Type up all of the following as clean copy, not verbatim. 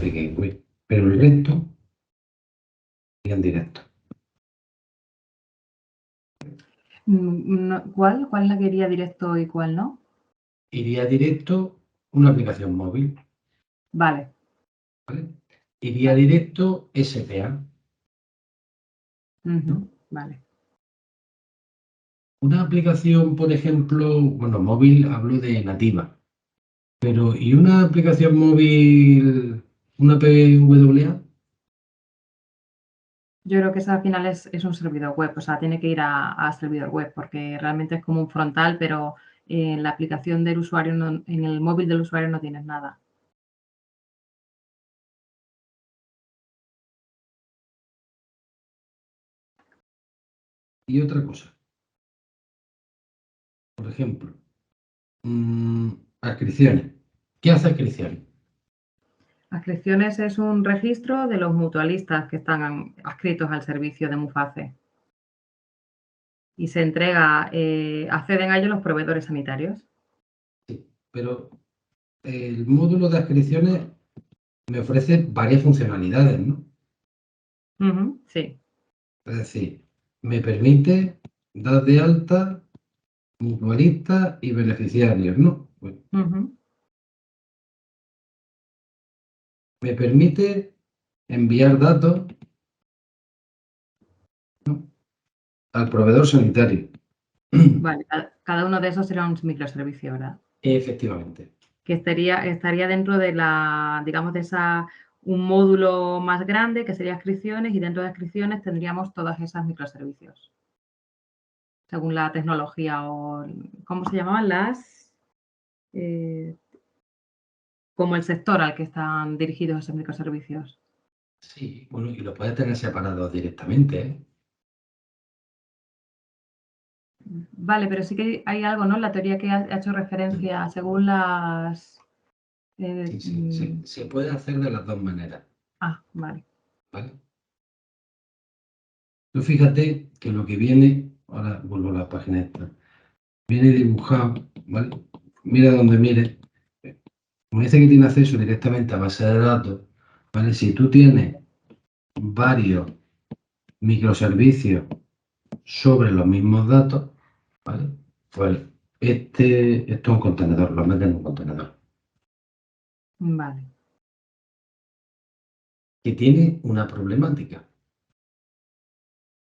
Traffic Gateway, pero el resto irían directo. ¿Cuál es la que iría directo y cuál no? Iría directo una aplicación móvil. Vale. ¿Vale? Iría directo SPA. Vale. Una aplicación, por ejemplo, bueno, móvil hablo de nativa, pero ¿y una aplicación móvil, una PWA? Yo creo que esa al final es un servidor web, o sea, tiene que ir a servidor web porque realmente es como un frontal, pero en la aplicación del usuario, en el móvil del usuario no tienes nada. Y otra cosa, por ejemplo, adscripciones. ¿Qué hace adscripciones? Adscripciones es un registro de los mutualistas que están adscritos al servicio de Muface. Y se entrega, acceden a ello los proveedores sanitarios. Sí, pero el módulo de adscripciones me ofrece varias funcionalidades, ¿no? Sí. Es decir, me permite dar de alta mutualistas y beneficiarios, ¿no? Pues, me permite enviar datos, ¿no?, al proveedor sanitario. Vale, cada uno de esos será un microservicio, ¿verdad? Efectivamente. Que estaría dentro de digamos, un módulo más grande que sería adscripciones y dentro de adscripciones tendríamos todas esas microservicios. Según la tecnología o, ¿cómo se llamaban como el sector al que están dirigidos esos microservicios? Sí, bueno, y lo puedes tener separado directamente, ¿eh? Vale, pero sí que hay algo, ¿no? La teoría que ha hecho referencia según las... Sí, se puede hacer de las dos maneras. Vale. ¿Vale? Tú fíjate que lo que viene, ahora vuelvo a la página esta, viene dibujado, ¿vale? Mira donde mire. Como dice que tiene acceso directamente a base de datos, ¿vale? Si tú tienes varios microservicios sobre los mismos datos, ¿vale? Pues esto es un contenedor, lo metes en un contenedor. Vale. Que tiene una problemática.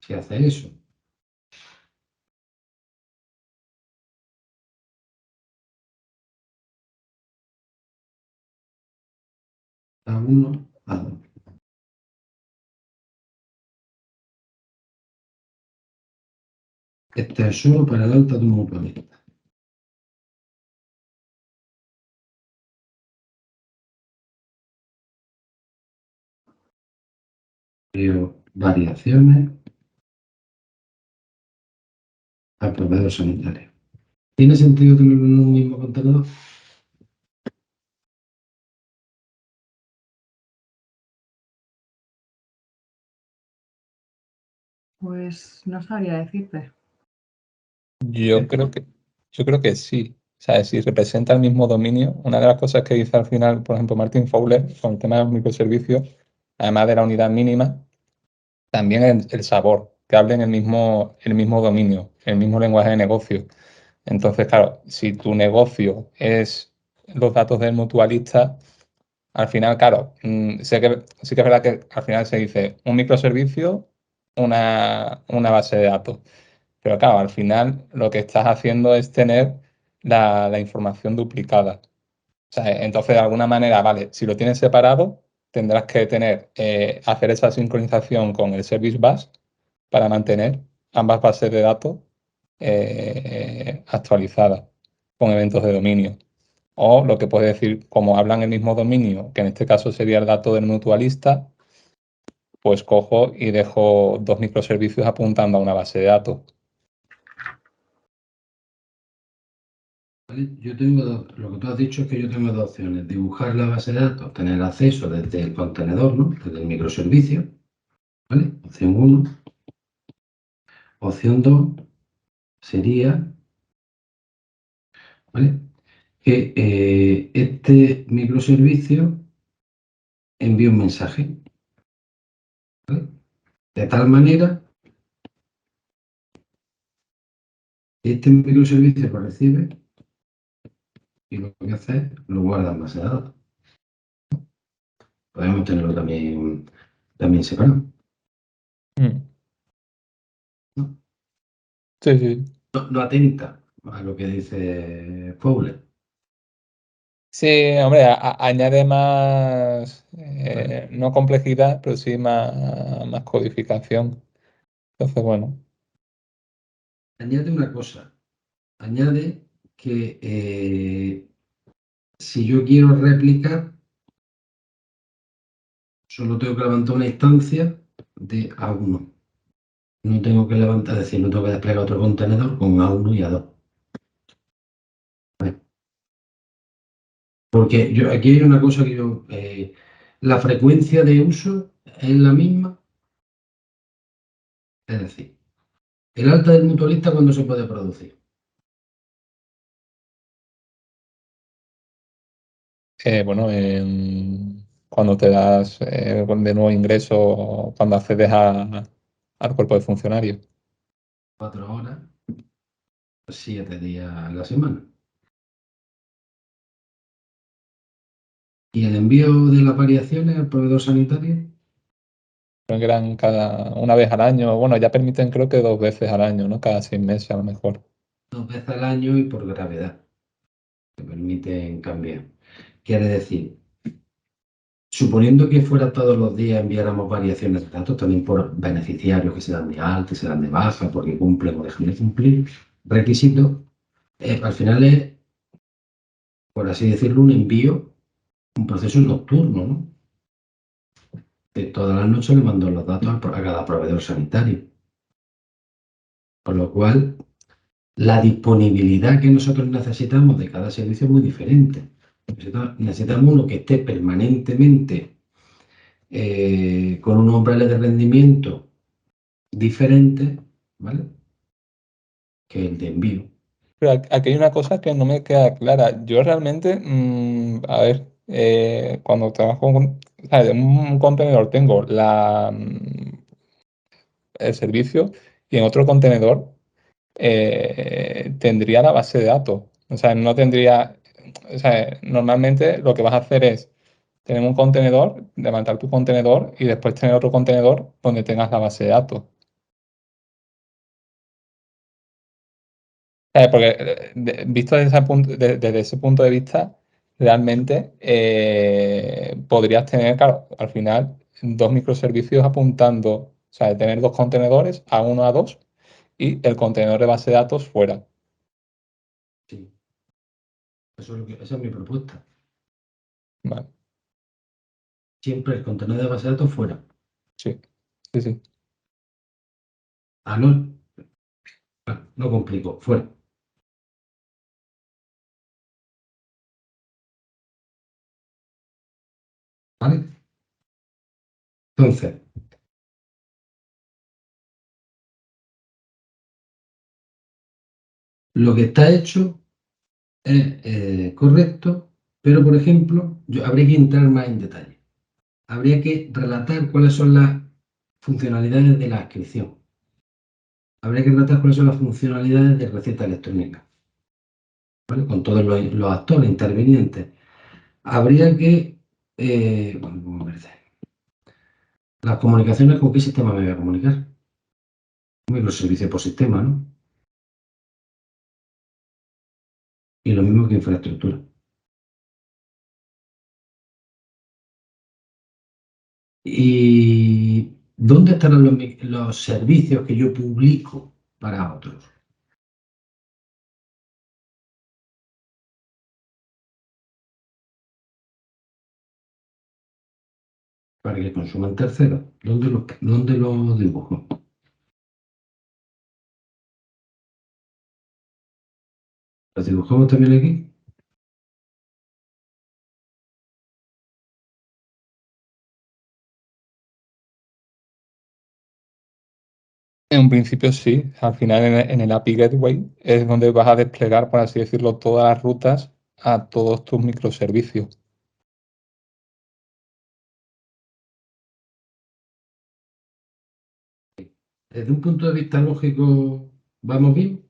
Si hace eso. A1, A2. Este es solo para el alta de un mutualista. Creo variaciones al proveedor sanitario. ¿Tiene sentido tenerlo en un mismo contenedor? Pues no sabría decirte. Yo creo que sí. O sea, si representa el mismo dominio, una de las cosas que dice al final, por ejemplo, Martin Fowler, con el tema de los microservicios, además de la unidad mínima, también el sabor, que hablen el mismo dominio, el mismo lenguaje de negocio. Entonces, claro, si tu negocio es los datos del mutualista, al final, claro, sí que es verdad que al final se dice un microservicio, una base de datos. Pero claro, al final lo que estás haciendo es tener la información duplicada. O sea, entonces, de alguna manera, vale, si lo tienes separado, tendrás que hacer esa sincronización con el Service Bus para mantener ambas bases de datos actualizadas con eventos de dominio. O lo que puedes decir, como hablan el mismo dominio, que en este caso sería el dato del mutualista, pues cojo y dejo dos microservicios apuntando a una base de datos. ¿Vale? Yo tengo lo que tú has dicho es que yo tengo dos opciones: dibujar la base de datos, tener acceso desde el contenedor, ¿no?, desde el microservicio, ¿vale? Opción 1. Opción 2 sería, ¿vale?, que este microservicio envío un mensaje, ¿vale? De tal manera que este microservicio lo recibe y lo que hace es lo guarda en base de datos. Podemos tenerlo también separado, Mm. ¿no? Sí, sí. No atenta a lo que dice Fowler. Sí, hombre, añade más, Vale. no complejidad, pero sí más codificación. Entonces, bueno, Añade una cosa, añade que si yo quiero replicar, solo tengo que levantar una instancia de A1. No tengo que levantar, es decir, no tengo que desplegar otro contenedor con A1 y A2. ¿Vale? Porque aquí hay una cosa que la frecuencia de uso es la misma, es decir, el alta del mutualista cuando se puede producir. bueno, cuando te das de nuevo ingreso, cuando accedes al cuerpo de funcionario. 4 horas, 7 días a la semana. Y el envío de las variaciones al proveedor sanitario, Creo que eran una vez al año. Bueno, ya permiten creo que 2 veces al año, ¿no? Cada 6 meses a lo mejor. 2 veces al año y por gravedad. Que permiten cambiar. Quiere decir, suponiendo que fuera todos los días enviáramos variaciones de datos, también por beneficiarios que se dan de alta, se dan de baja, porque cumplen o dejan de cumplir requisitos, al final es, por así decirlo, un envío, un proceso nocturno, ¿no? Que todas las noches le mando los datos a cada proveedor sanitario. Por lo cual, la disponibilidad que nosotros necesitamos de cada servicio es muy diferente. Necesitamos uno que esté permanentemente con un umbrales de rendimiento diferente, ¿vale? Que el de envío. Pero aquí hay una cosa que no me queda clara. Yo realmente, a ver, cuando trabajo o sea, de un contenedor tengo el servicio y en otro contenedor tendría la base de datos. O sea, no tendría, o sea, normalmente lo que vas a hacer es tener un contenedor, levantar tu contenedor y después tener otro contenedor donde tengas la base de datos. Porque visto desde ese punto de vista, realmente podrías tener, claro, al final dos microservicios apuntando, o sea, tener dos contenedores, A1, A2, y el contenedor de base de datos fuera. Sí, esa es mi propuesta. Vale, Siempre el contenedor de base de datos fuera. sí, sí, sí. Ah, no, no complico, fuera. ¿Vale? Entonces, lo que está hecho es correcto, pero por ejemplo, habría que entrar más en detalle. Habría que relatar cuáles son las funcionalidades de la inscripción. Habría que relatar cuáles son las funcionalidades de receta electrónica, ¿vale? Con todos los actores intervinientes. Habría que, vamos a ver, las comunicaciones, ¿con qué sistema me voy a comunicar? Un microservicio por sistema, ¿no? Y lo mismo que infraestructura. ¿Y dónde estarán los servicios que yo publico para otros? Para que consuman terceros. ¿Dónde los dibujo? ¿Los dibujamos también aquí? En un principio sí, al final en el API Gateway es donde vas a desplegar, por así decirlo, todas las rutas a todos tus microservicios. Desde un punto de vista lógico, ¿vamos bien?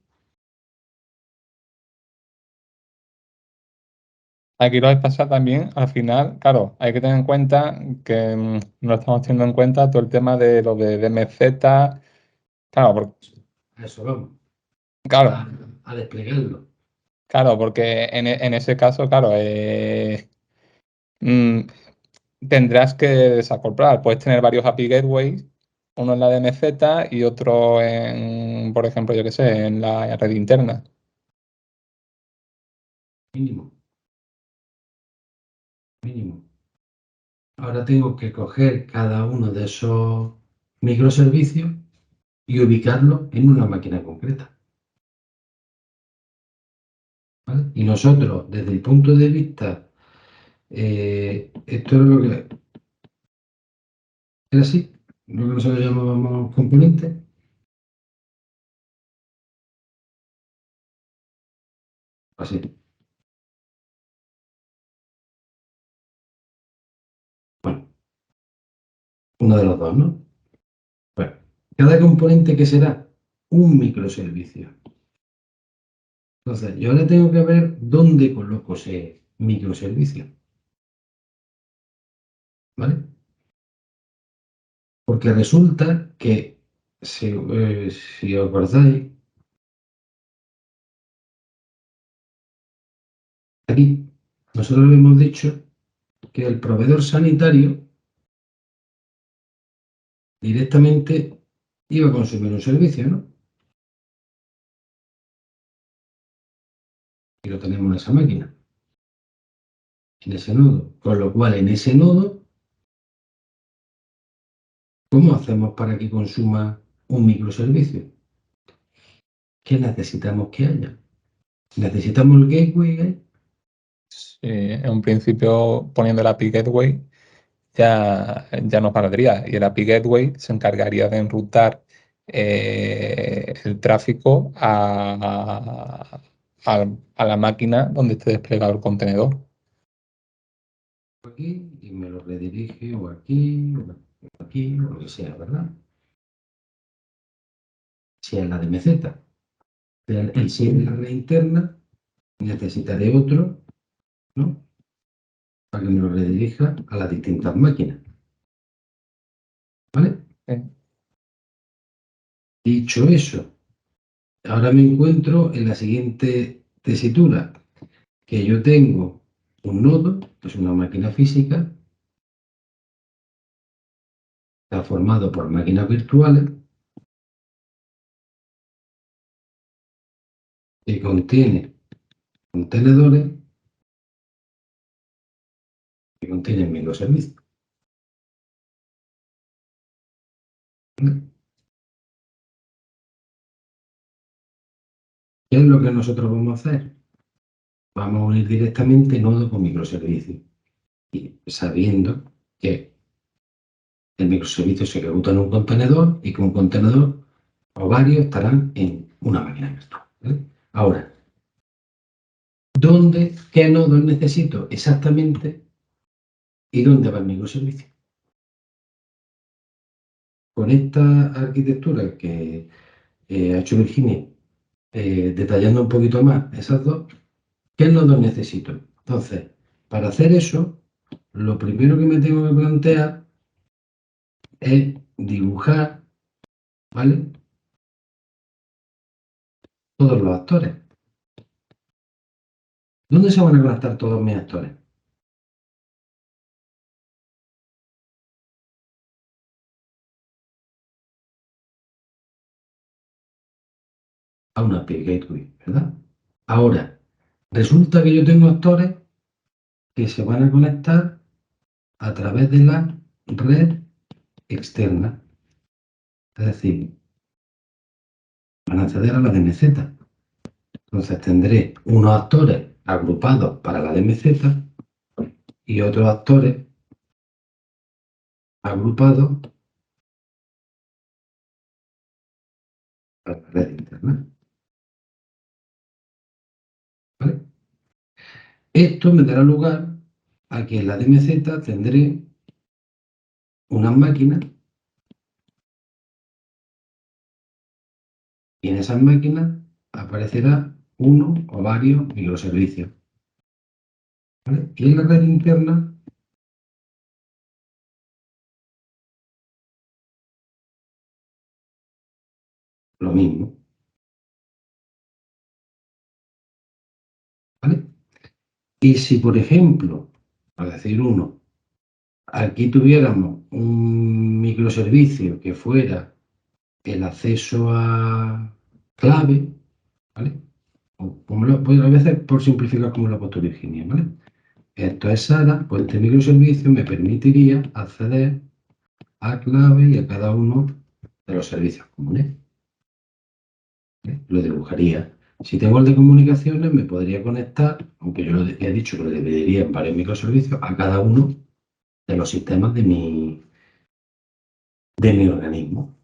Aquí lo que pasa también, al final, claro, hay que tener en cuenta que no estamos teniendo en cuenta todo el tema de lo de DMZ, claro, A eso vamos. claro, A desplegarlo. claro, porque en ese caso, claro, mm, tendrás que desacoplar. Puedes tener varios API gateways, uno en la DMZ y otro en, por ejemplo, yo qué sé, en la red interna. Mínimo. Mínimo. Ahora tengo que coger cada uno de esos microservicios y ubicarlo en una máquina concreta. ¿Vale? Y nosotros, desde el punto de vista, esto es lo que era así, lo que nosotros llamábamos componentes. Así. Bueno, uno de los dos, ¿no? Bueno, cada componente que será un microservicio. Entonces, yo ahora tengo que ver dónde coloco ese microservicio. ¿Vale? Porque resulta que, si os acordáis, aquí nosotros le hemos dicho que el proveedor sanitario directamente iba a consumir un servicio, ¿no? Y lo tenemos en esa máquina, en ese nodo. Con lo cual, en ese nodo, ¿cómo hacemos para que consuma un microservicio? ¿Qué necesitamos que haya? Necesitamos el gateway, ¿eh? Sí, en un principio, poniendo el API Gateway, ya nos valdría. Y el API Gateway se encargaría de enrutar el tráfico a la máquina donde esté desplegado el contenedor. Aquí y me lo redirige o aquí o aquí o lo que sea, ¿verdad? Si es la DMZ. Y si es la red interna, necesitaré otro, ¿no? Para que me lo redirija a las distintas máquinas. ¿Vale? Dicho eso, ahora me encuentro en la siguiente tesitura, que yo tengo un nodo, que es una máquina física, está formado por máquinas virtuales que contiene contenedores que contienen microservicios. ¿Vale? ¿Qué es lo que nosotros vamos a hacer? Vamos a unir directamente nodo con microservicio. Y sabiendo que el microservicio se ejecuta en un contenedor y que un contenedor o varios estarán en una máquina virtual. ¿Vale? Ahora, qué nodos necesito exactamente y dónde va el microservicio? Con esta arquitectura que ha hecho Virginia, detallando un poquito más esas dos, ¿qué nodos necesito? Entonces, para hacer eso, lo primero que me tengo que plantear es dibujar, ¿vale? Todos los actores. ¿Dónde se van a conectar todos mis actores? A una API Gateway, ¿verdad? Ahora, resulta que yo tengo actores que se van a conectar a través de la red externa. Es decir, van a acceder a la DMZ. Entonces tendré unos actores agrupados para la DMZ y otros actores agrupados para la red interna. ¿Vale? Esto me dará lugar a que en la DMZ tendré unas máquinas Y en esas máquinas aparecerá uno o varios microservicios. ¿Vale? Y en la red interna, lo mismo. ¿Vale? Y si, por ejemplo, a decir uno, aquí tuviéramos un microservicio que fuera el acceso a clave, ¿vale? O como voy a veces por simplificar como lo ha puesto Virginia, ¿vale? Esto es Sara, pues este microservicio me permitiría acceder a clave y a cada uno de los servicios comunes. ¿Vale? Lo dibujaría. Si tengo el de comunicaciones, me podría conectar, aunque yo lo he dicho que lo dividiría en varios microservicios, a cada uno de los sistemas de mi organismo.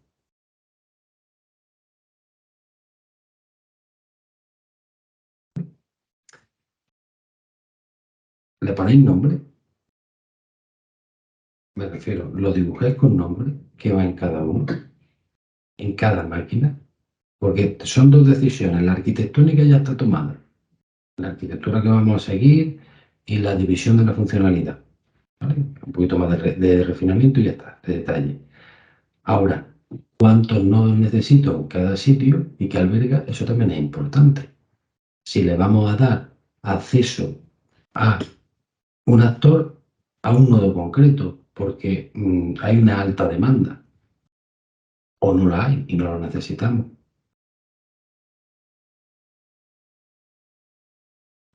¿Le ponéis nombre? Me refiero, lo dibujáis con nombre que va en cada uno, en cada máquina, porque son dos decisiones. La arquitectónica ya está tomada, la arquitectura que vamos a seguir y la división de la funcionalidad. ¿Vale? Un poquito más de refinamiento y ya está, de detalle. Ahora, ¿cuántos nodos necesito en cada sitio y qué alberga? Eso también es importante. Si le vamos a dar acceso a un actor, a un nodo concreto, porque hay una alta demanda, o no la hay y no lo necesitamos.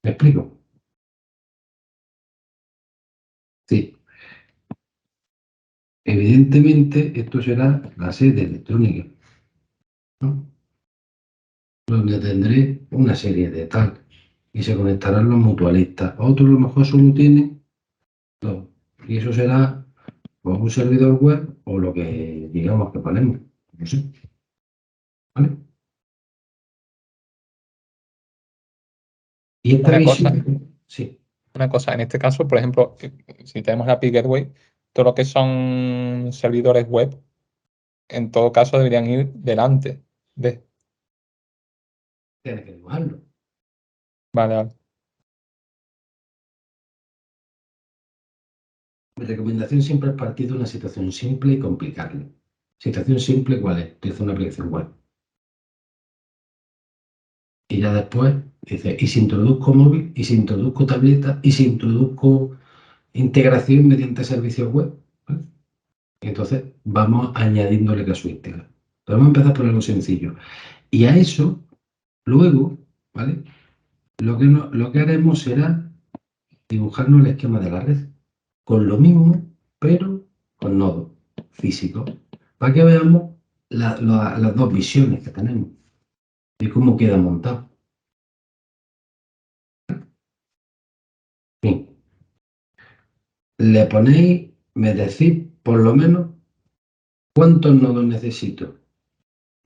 ¿Me explico? Sí. Evidentemente, esto será la sede electrónica, ¿no? Donde tendré una serie de tal y se conectarán los mutualistas. Otros a lo mejor solo tienen dos. Y eso será o un servidor web o lo que digamos que ponemos. No sé. ¿Vale? Y esta Una cosa, visión, sí, una cosa, en este caso, por ejemplo, si tenemos la API Gateway, todo lo que son servidores web, en todo caso deberían ir delante de. tiene que dibujarlo. Vale, vale. Mi recomendación siempre es partir de una situación simple y complicarla. Situación simple, ¿cuál es? Utilizo una aplicación web. Y ya después dice, ¿y si introduzco móvil? ¿Y si introduzco tableta? ¿Y si introduzco integración mediante servicios web? ¿Vale? Y entonces vamos añadiéndole casuística. Entonces vamos a empezar por algo sencillo. Y a eso, luego, ¿vale? Lo que haremos será dibujarnos el esquema de la red con lo mismo, pero con nodos físicos, para que veamos las dos visiones que tenemos y cómo queda montado. Bien, le ponéis, me decís por lo menos cuántos nodos necesito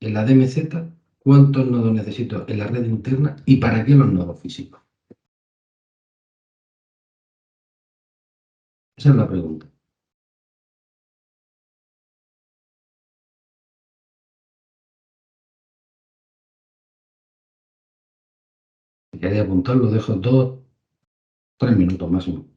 en la DMZ, cuántos nodos necesito en la red interna y para qué los nodos físicos. Esa es la pregunta. Si queréis apuntarlo, dejo 2, 3 minutos máximo.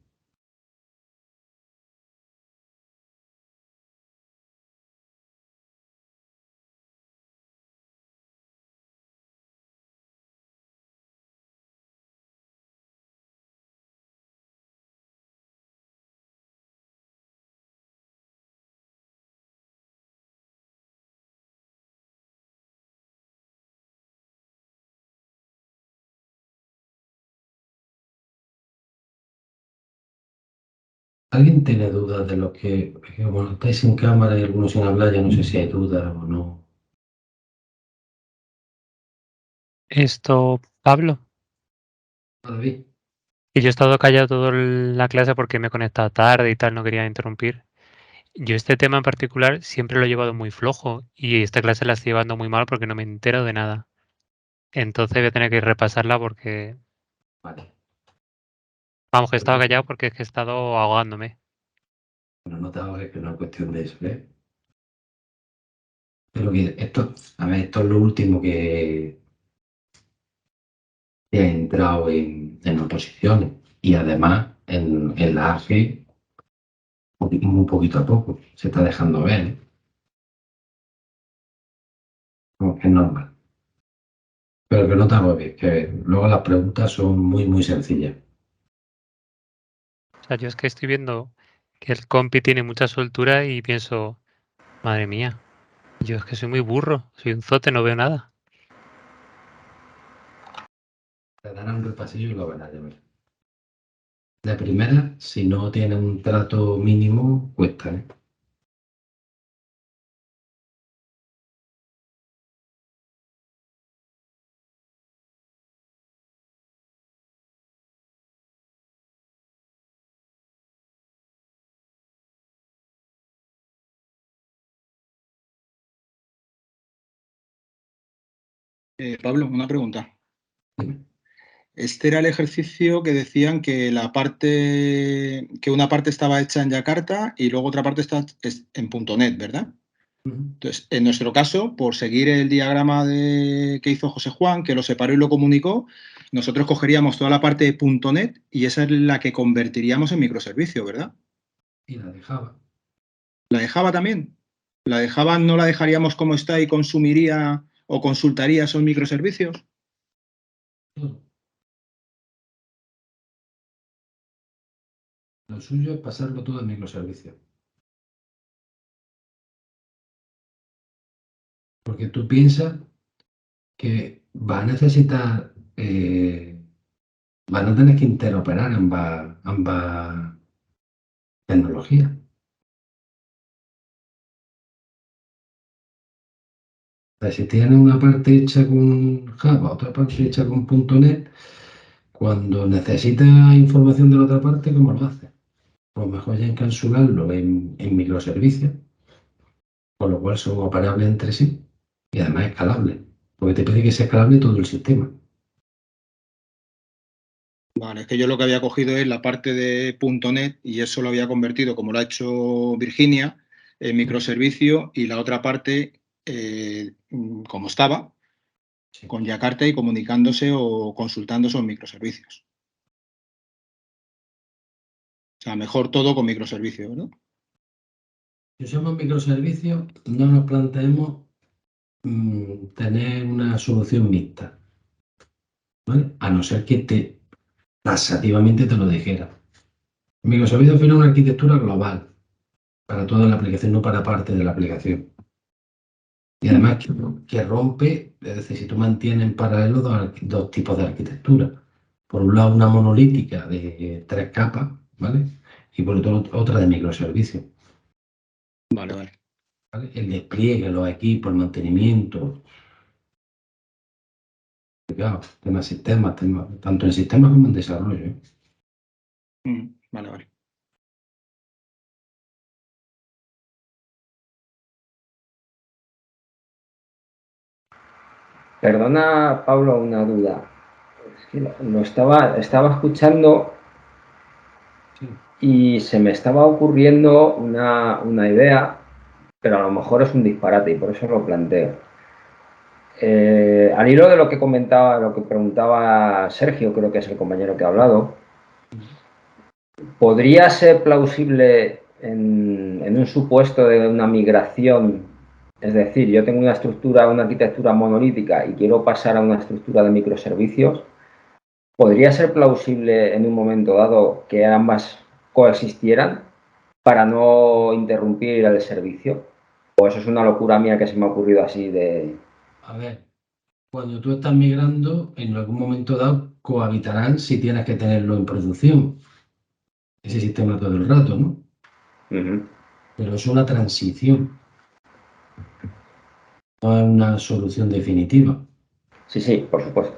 ¿Alguien tiene dudas de lo que bueno, estáis sin cámara y algunos sin hablar? Ya no sé si hay dudas o no. Pablo, David, y yo he estado callado toda la clase porque me he conectado tarde y tal, no quería interrumpir. Yo este tema en particular siempre lo he llevado muy flojo y esta clase la estoy llevando muy mal porque no me entero de nada. Entonces voy a tener que repasarla porque, vale. vamos, que he estado callado porque es que he estado ahogándome. Bueno, no te ahogues, que no es cuestión de eso, ¿eh? Pero que esto, a ver, esto es lo último que ha entrado en oposiciones. Y además en la AG, muy poquito a poco, se está dejando ver, ¿eh? Como que es normal. Pero que no te agobies, que luego las preguntas son muy sencillas. O sea, yo es que estoy viendo que el compi tiene mucha soltura y pienso, madre mía, yo es que soy muy burro, soy un zote, no veo nada. Te darán un repasillo y lo verás de ver. De primera, si no tiene un trato mínimo, cuesta, ¿eh? Pablo, una pregunta. Dime. Este era el ejercicio que decían que que una parte estaba hecha en Yakarta y luego otra parte está en .NET, ¿verdad? Entonces, en nuestro caso, por seguir el diagrama que hizo José Juan, que lo separó y lo comunicó, nosotros cogeríamos toda la parte de .NET y esa es la que convertiríamos en microservicio, ¿verdad? Y la de Java. ¿La de Java también? ¿La de Java no la dejaríamos como está y consumiría o consultaría esos microservicios? Todo. Lo suyo es pasarlo todo en microservicios. Porque tú piensas que va a necesitar, van a tener que interoperar ambas tecnologías. O sea, si tienes una parte hecha con Java, otra parte hecha con .NET, cuando necesitas información de la otra parte, ¿cómo lo haces? Pues mejor ya encapsularlo en microservicios, con lo cual son operables entre sí y además escalables, porque te pide que sea escalable todo el sistema. Vale, es que yo lo que había cogido es la parte de .NET y eso lo había convertido, como lo ha hecho Virginia, en microservicio y la otra parte, como estaba, Sí. con Yakarta y comunicándose o consultando esos microservicios. O sea, mejor todo con microservicios, ¿no? Si usamos microservicios, no nos planteemos tener una solución mixta, ¿vale? A no ser que taxativamente te lo dijera. Microservicios al final es una arquitectura global para toda la aplicación, no para parte de la aplicación. Y además que rompe, es decir, si tú mantienes en paralelo dos tipos de arquitectura. Por un lado, una monolítica de 3 capas, ¿vale? Y por otro, otra de microservicios, Vale, vale. ¿vale? El despliegue, los equipos, el mantenimiento, claro, sistemas, tanto en sistemas como en desarrollo, ¿eh? Vale, vale. Perdona, Pablo, una duda. Es que lo estaba escuchando Sí. y se me estaba ocurriendo una idea, pero a lo mejor es un disparate y por eso lo planteo. Al hilo de lo que comentaba, lo que preguntaba Sergio, creo que es el compañero que ha hablado, ¿podría ser plausible en un supuesto de una migración? Es decir, yo tengo una arquitectura monolítica y quiero pasar a una estructura de microservicios. ¿Podría ser plausible en un momento dado que ambas coexistieran para no interrumpir el servicio? ¿O eso es una locura mía que se me ha ocurrido así de... A ver, cuando tú estás migrando, en algún momento dado cohabitarán si tienes que tenerlo en producción, ese sistema todo el rato, ¿no? Pero es una transición, no es una solución definitiva. Sí, sí, por supuesto.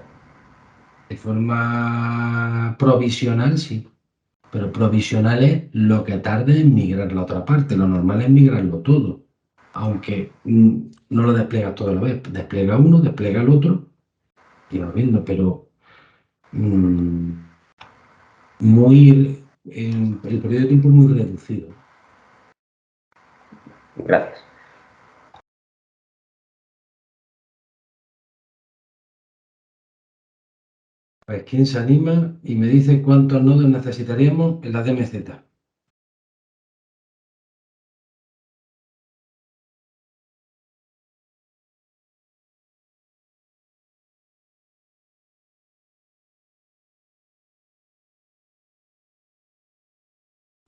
De forma provisional, sí, pero provisional es lo que tarde en migrar la otra parte, lo normal es migrarlo todo, aunque no lo despliegas todo a la vez, despliega uno, despliega el otro y va viendo, pero el periodo de tiempo es muy reducido. Gracias. Pues, ¿quién se anima y me dice cuántos nodos necesitaríamos en la DMZ?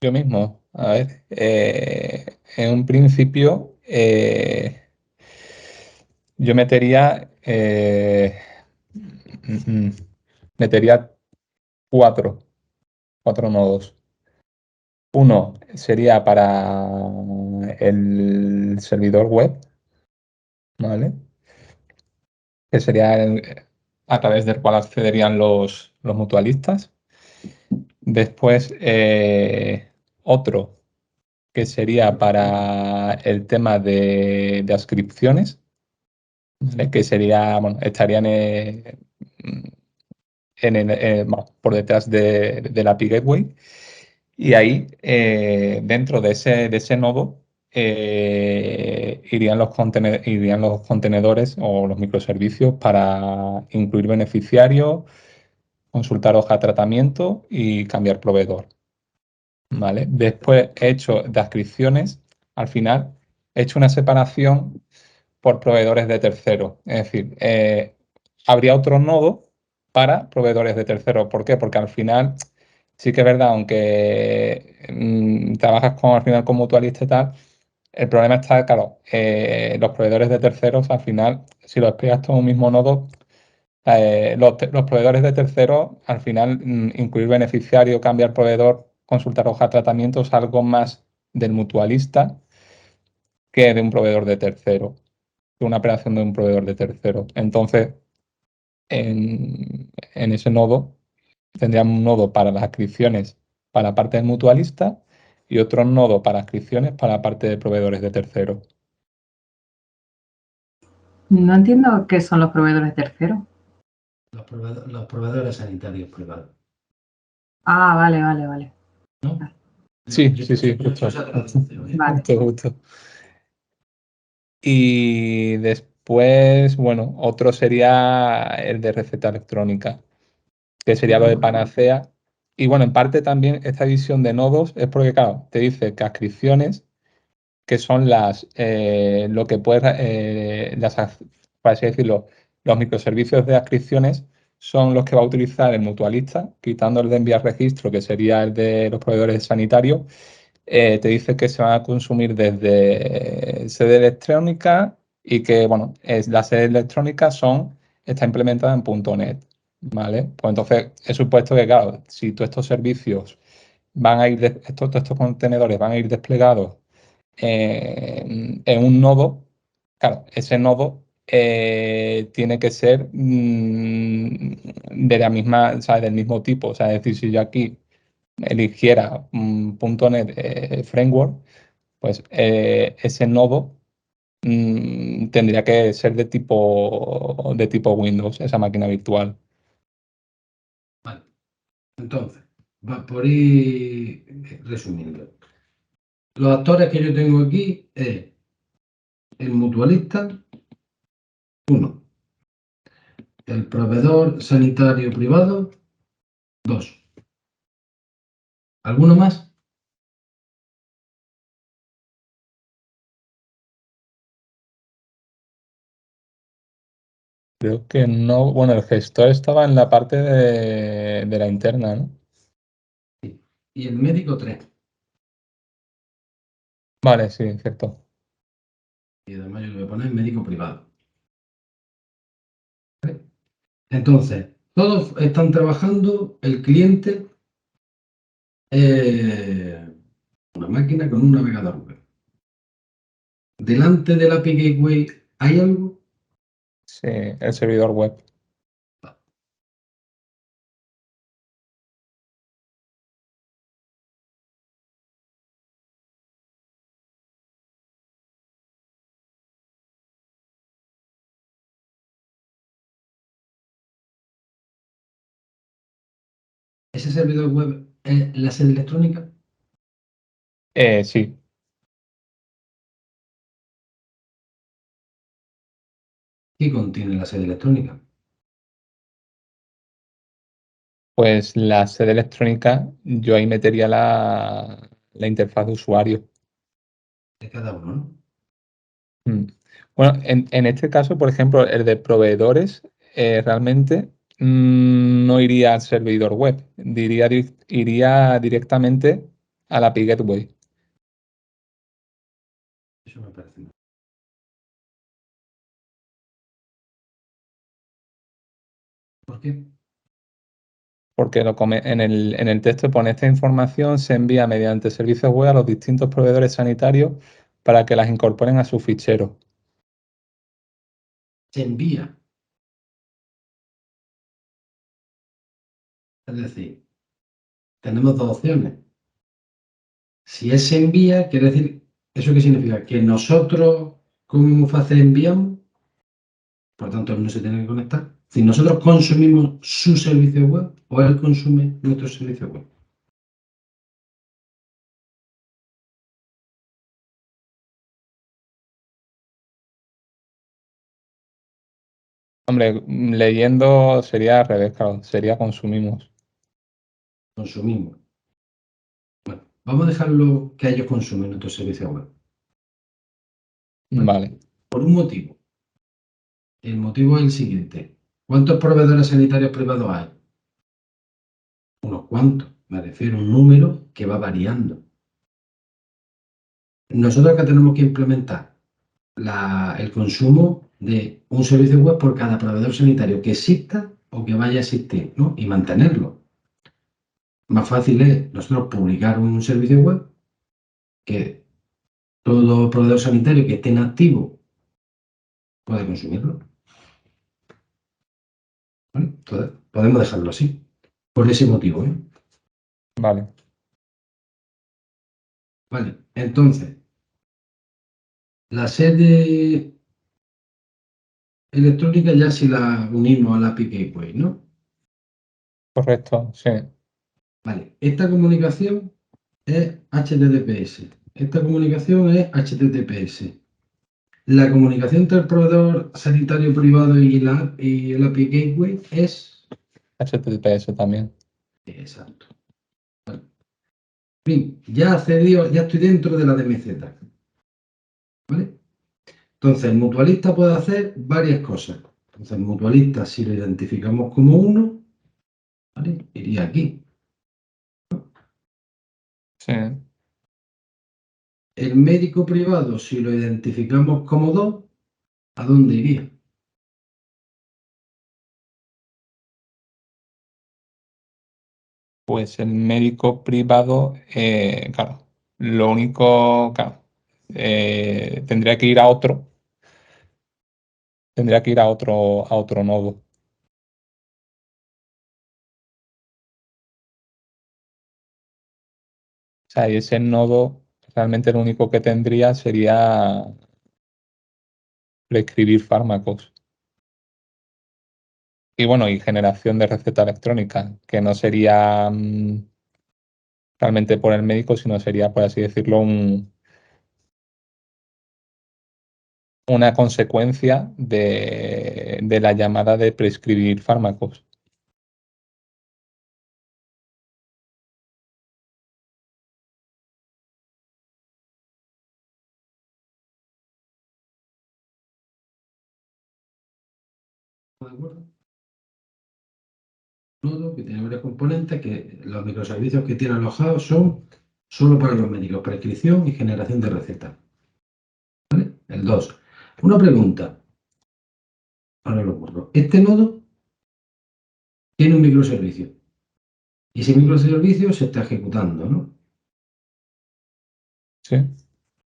Yo mismo, a ver, en un principio yo metería cuatro nodos. Uno sería para el servidor web, ¿vale? Que sería a través del cual accederían los mutualistas. Después, otro que sería para el tema de ascripciones, ¿vale? Que sería, bueno, estarían bueno, por detrás de la API Gateway. Y ahí, dentro de ese nodo, irían los contenedores o los microservicios para incluir beneficiarios, consultar hoja de tratamiento y cambiar proveedor. ¿Vale? Después he hecho de adscripciones, al final he hecho una separación por proveedores de terceros. Es decir, habría otro nodo para proveedores de terceros. ¿Por qué? Porque al final sí que es verdad, aunque trabajas al final con mutualista y tal, el problema está, claro, los proveedores de terceros, al final, si lo despliegas todo en un mismo nodo, los proveedores de terceros, al final, incluir beneficiario, cambiar proveedor, consultar hoja de tratamiento es algo más del mutualista que de un proveedor de tercero, que una operación de un proveedor de tercero. Entonces, en ese nodo, tendríamos un nodo para las adscripciones para la parte del mutualista y otro nodo para adscripciones para la parte de proveedores de tercero. No entiendo qué son los proveedores terceros. Los proveedores sanitarios privados. Ah, vale. Sí, Yo justo. esa traducción, ¿eh? Vale. Justo. Y después, bueno, otro sería el de receta electrónica, que sería lo de Panacea. Y bueno, en parte también esta división de nodos es porque, claro, te dice que adscripciones, que son lo que puedes, por así decirlo, los microservicios de adscripciones son los que va a utilizar el mutualista, quitando el de enviar registro, que sería el de los proveedores sanitarios. Te dice que se van a consumir desde sede electrónica y que, bueno, la sede electrónica está implementada en .NET, ¿vale? Pues entonces he supuesto que, claro, si todos estos servicios van a ir, todos estos contenedores van a ir desplegados en un nodo, claro, ese nodo tiene que ser de la misma, o sea, del mismo tipo. O sea, es decir, si yo aquí eligiera .NET Framework, pues ese nodo tendría que ser de tipo Windows, esa máquina virtual. Vale. Entonces, por ir resumiendo. Los actores que yo tengo aquí es el mutualista, 1. El proveedor sanitario privado, 2. ¿Alguno más? Creo que no, bueno, el gestor estaba en la parte de la interna, ¿no? Y el médico, 3. Vale, sí, cierto. Y además yo le voy a poner médico privado. ¿Vale? Entonces, todos están trabajando, el cliente, una máquina con un navegador web. Delante de la API Gateway, ¿hay algo? Sí, el servidor web. ¿Ese servidor web es la sede electrónica? Sí, ¿Qué contiene la sede electrónica? Pues la sede electrónica, yo ahí metería la interfaz de usuario. De cada uno, ¿no? Bueno, en este caso, por ejemplo, el de proveedores, realmente no iría al servidor web, iría directamente a la API Gateway. Eso me parece mal. ¿Por qué? Porque en el texto pone esta información se envía mediante servicios web a los distintos proveedores sanitarios para que las incorporen a su fichero. Se envía. Es decir, tenemos dos opciones. Si es se envía, quiere decir, ¿eso qué significa? Que nosotros, como Muface, enviamos, por tanto, él no se tiene que conectar. Si nosotros consumimos su servicio web o él consume nuestro servicio web. Hombre, leyendo sería al revés, claro, sería consumimos. Consumimos. Bueno, vamos a dejarlo que ellos consumen nuestro servicio web. Vale. Por un motivo. El motivo es el siguiente. ¿Cuántos proveedores sanitarios privados hay? Unos cuantos. Me refiero a un número que va variando. Nosotros acá tenemos que implementar el consumo de un servicio web por cada proveedor sanitario que exista o que vaya a existir, ¿no? Y mantenerlo. Más fácil es nosotros publicar un servicio web que todo proveedor sanitario que esté en activo puede consumirlo. ¿Vale? Entonces, podemos dejarlo así, por ese motivo, ¿eh? Vale. Vale, entonces, la sede electrónica ya si la unimos a la API Gateway, ¿no? Correcto, sí. Vale, esta comunicación es HTTPS. Esta comunicación es HTTPS. La comunicación entre el proveedor sanitario privado y el API Gateway es... HTTPS también. Exacto. Vale. Bien, ya accedió, ya estoy dentro de la DMZ. ¿Vale? Entonces, el mutualista puede hacer varias cosas. Entonces, el mutualista, si lo identificamos como uno, ¿vale? Iría aquí. Sí. El médico privado, si lo identificamos como dos, ¿a dónde iría? Pues el médico privado, claro, lo único, claro, tendría que ir a otro, a otro nodo. O sea, y ese nodo realmente lo único que tendría sería prescribir fármacos. Y bueno, y generación de receta electrónica, que no sería realmente por el médico, sino sería, por así decirlo, una consecuencia de la llamada de prescribir fármacos. ¿De acuerdo? Nodo que tiene varios componentes, que los microservicios que tiene alojados son solo para los médicos, prescripción y generación de recetas. ¿Vale? El 2. Una pregunta. Ahora lo borro. Este nodo tiene un microservicio. Y ese microservicio se está ejecutando, ¿no? ¿Sí?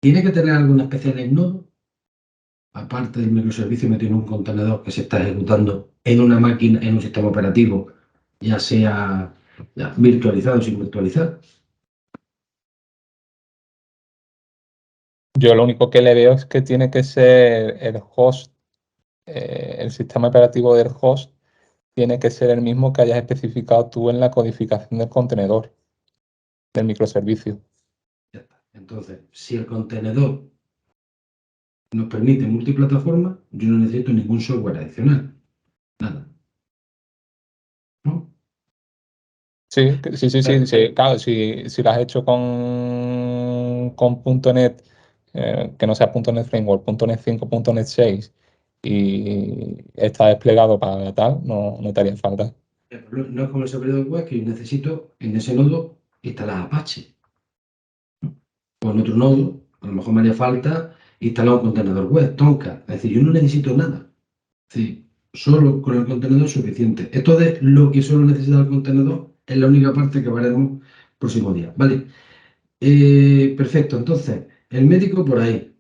¿Tiene que tener alguna especial en nodo? Aparte del microservicio, me tiene un contenedor que se está ejecutando en una máquina, en un sistema operativo, ya sea ya, virtualizado o sin virtualizar. Yo lo único que le veo es que tiene que ser el host, el sistema operativo del host tiene que ser el mismo que hayas especificado tú en la codificación del contenedor, del microservicio. Ya está. Entonces, si el contenedor nos permite multiplataforma, yo no necesito ningún software adicional. Nada. ¿No? Sí, claro, si lo has hecho con .NET, que no sea .NET Framework, .NET 5, .NET 6 y está desplegado para tal, no te haría falta. No es como el servidor web que yo necesito en ese nodo instalar Apache. O en otro nodo, a lo mejor me haría falta instalar un contenedor web, Tomcat. Es decir, yo no necesito nada. Es decir, solo con el contenedor es suficiente. Esto de lo que solo necesita el contenedor es la única parte que veremos el próximo día. Vale. Perfecto. Entonces, el médico por ahí.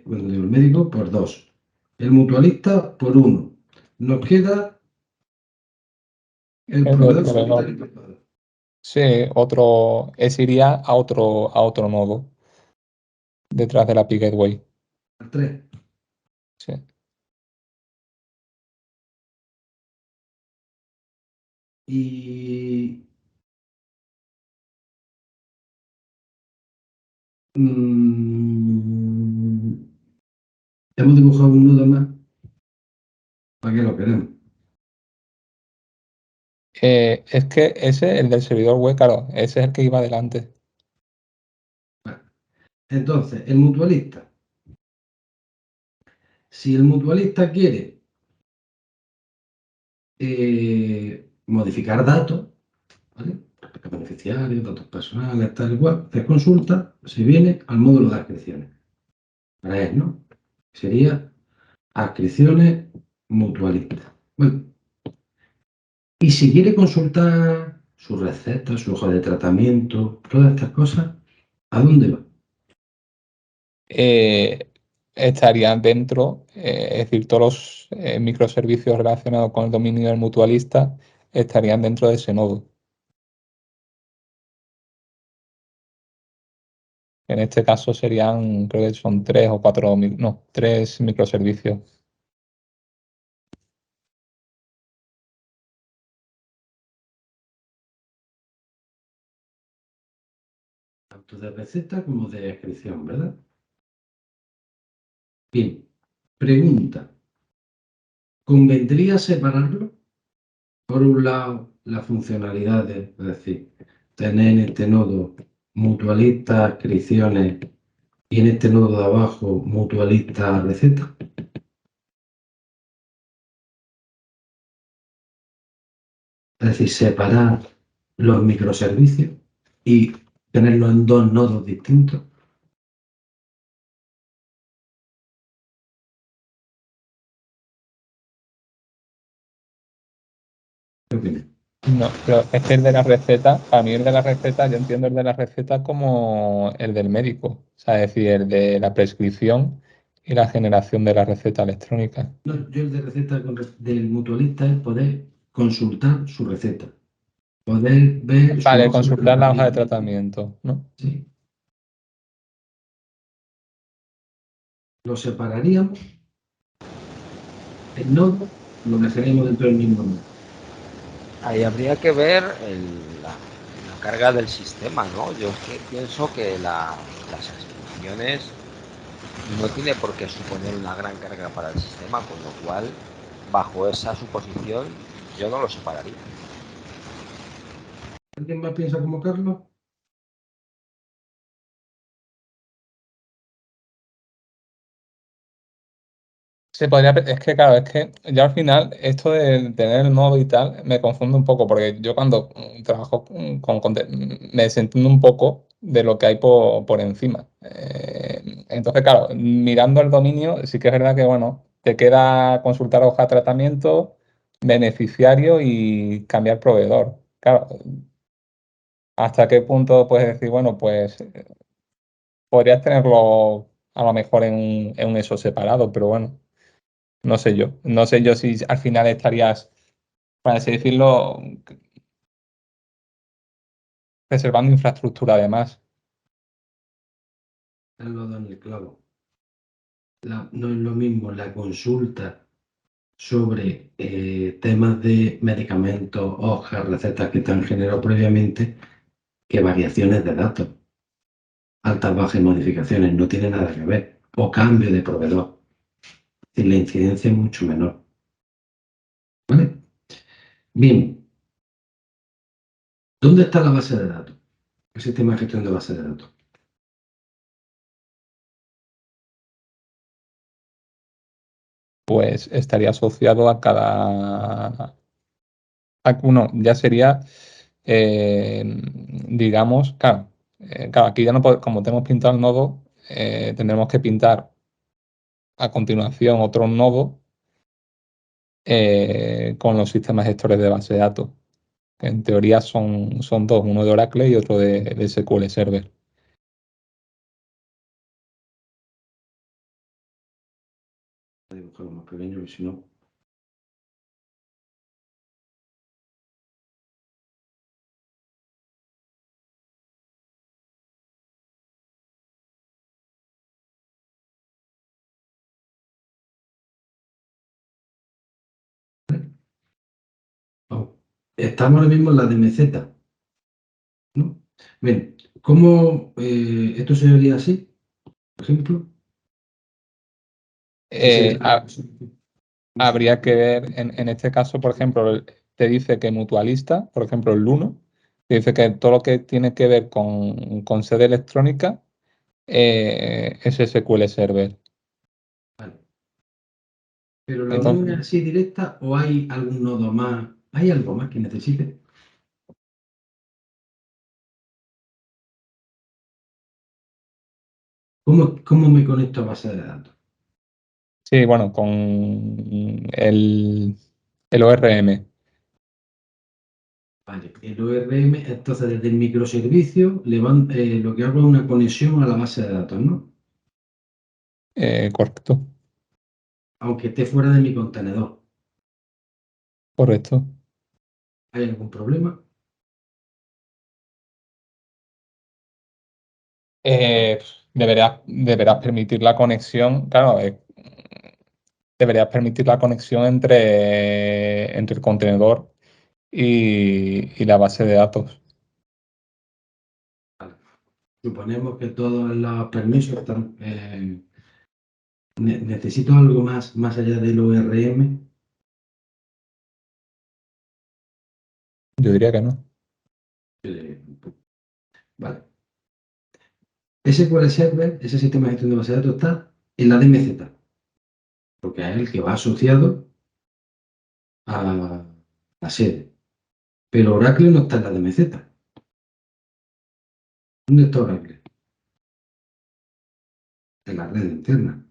Bueno, digo, el médico por 2. El mutualista por 1. Nos queda el El proveedor proveedor. secundario privado. Sí, ese iría a otro nodo detrás de la API Gateway. Al 3. Sí. Y hemos dibujado un nudo más. ¿Para qué lo queremos? Es que ese, el del servidor web, claro, ese es el que iba adelante. Vale. Entonces, el mutualista. Si el mutualista quiere modificar datos, ¿vale? Respecto a beneficiarios, datos personales, tal y cual, hacer consulta, se viene al módulo de adscripciones. Para él, ¿no? Sería adscripciones mutualistas. Bueno, y si quiere consultar su receta, su hoja de tratamiento, todas estas cosas, ¿a dónde va? Estarían dentro, es decir, todos los microservicios relacionados con el dominio del mutualista estarían dentro de ese nodo. En este caso serían, creo que son 3 o 4, no, 3 microservicios. Tanto de receta como de adscripción, ¿verdad? Bien, pregunta. ¿Convendría separarlo? Por un lado, las funcionalidades, es decir, tener en este nodo mutualista adscripciones y en este nodo de abajo mutualista receta. Es decir, separar los microservicios y tenerlos en dos nodos distintos. ¿Qué opinas? No, pero es que el de la receta, para mí el de la receta, yo entiendo el de la receta como el del médico, o sea, es decir, el de la prescripción y la generación de la receta electrónica. No, yo el de receta del mutualista es poder consultar su receta, poder ver su Vale, hoja de consultar la hoja de tratamiento. tratamiento, ¿no? Sí. Lo separaríamos, el nodo lo dejaríamos dentro del mismo nodo. Ahí habría que ver la carga del sistema, ¿no? Yo es que pienso que las suscripciones no tiene por qué suponer una gran carga para el sistema, con lo cual, bajo esa suposición, yo no lo separaría. ¿Alguien más piensa como Carlos? Se podría, es que claro, es que yo al final esto de tener el nodo y tal me confunde un poco porque yo cuando trabajo me desentiendo un poco de lo que hay por encima. Entonces, claro, mirando el dominio, sí que es verdad que, bueno, te queda consultar hoja de tratamiento, beneficiario y cambiar proveedor. Claro, ¿hasta qué punto puedes decir, bueno, pues podrías tenerlo a lo mejor en un eso separado, pero bueno. No sé yo. No sé yo si al final estarías, para así decirlo, reservando infraestructura además. Lo dan el clavo. No es lo mismo la consulta sobre temas de medicamentos, hojas, recetas que están generados previamente, que variaciones de datos. Altas, bajas y modificaciones no tiene nada que ver. O cambio de proveedor. Y la incidencia es mucho menor. ¿Vale? Bien. ¿Dónde está la base de datos? El sistema de gestión de base de datos. Pues estaría asociado a cada... Uno, ya sería, digamos, claro, aquí ya no podemos, como tenemos pintado el nodo, tendremos que pintar a continuación otro nodo con los sistemas gestores de base de datos, que en teoría son dos, uno de Oracle y otro de SQL Server. Voy a dibujarlo más pequeño, que si no... Vamos. Estamos ahora mismo en la DMZ, ¿no? Bien, ¿cómo esto se vería así, por ejemplo? Habría que ver, en este caso, por ejemplo, te dice que mutualista, por ejemplo, el 1, te dice que todo lo que tiene que ver con sede electrónica es SQL Server. Vale. ¿Pero la Entonces, unión es así directa o hay algún nodo más? ¿Hay algo más que necesite? ¿Cómo me conecto a base de datos? sí, bueno, con el ORM. Vale, el ORM, entonces desde el microservicio lo que hago es una conexión a la base de datos, ¿no? Correcto, Aunque esté fuera de mi contenedor. correcto. ¿Hay algún problema? Deberás permitir la conexión, claro, deberías permitir la conexión entre el contenedor y la base de datos. Suponemos que todos los permisos están... ¿necesito algo más allá del ORM? Yo diría que no. Vale. SQL Server, ese sistema de gestión de base de datos, está en la DMZ, porque es el que va asociado a la sede. Pero Oracle no está en la DMZ. ¿Dónde está Oracle? En la red interna,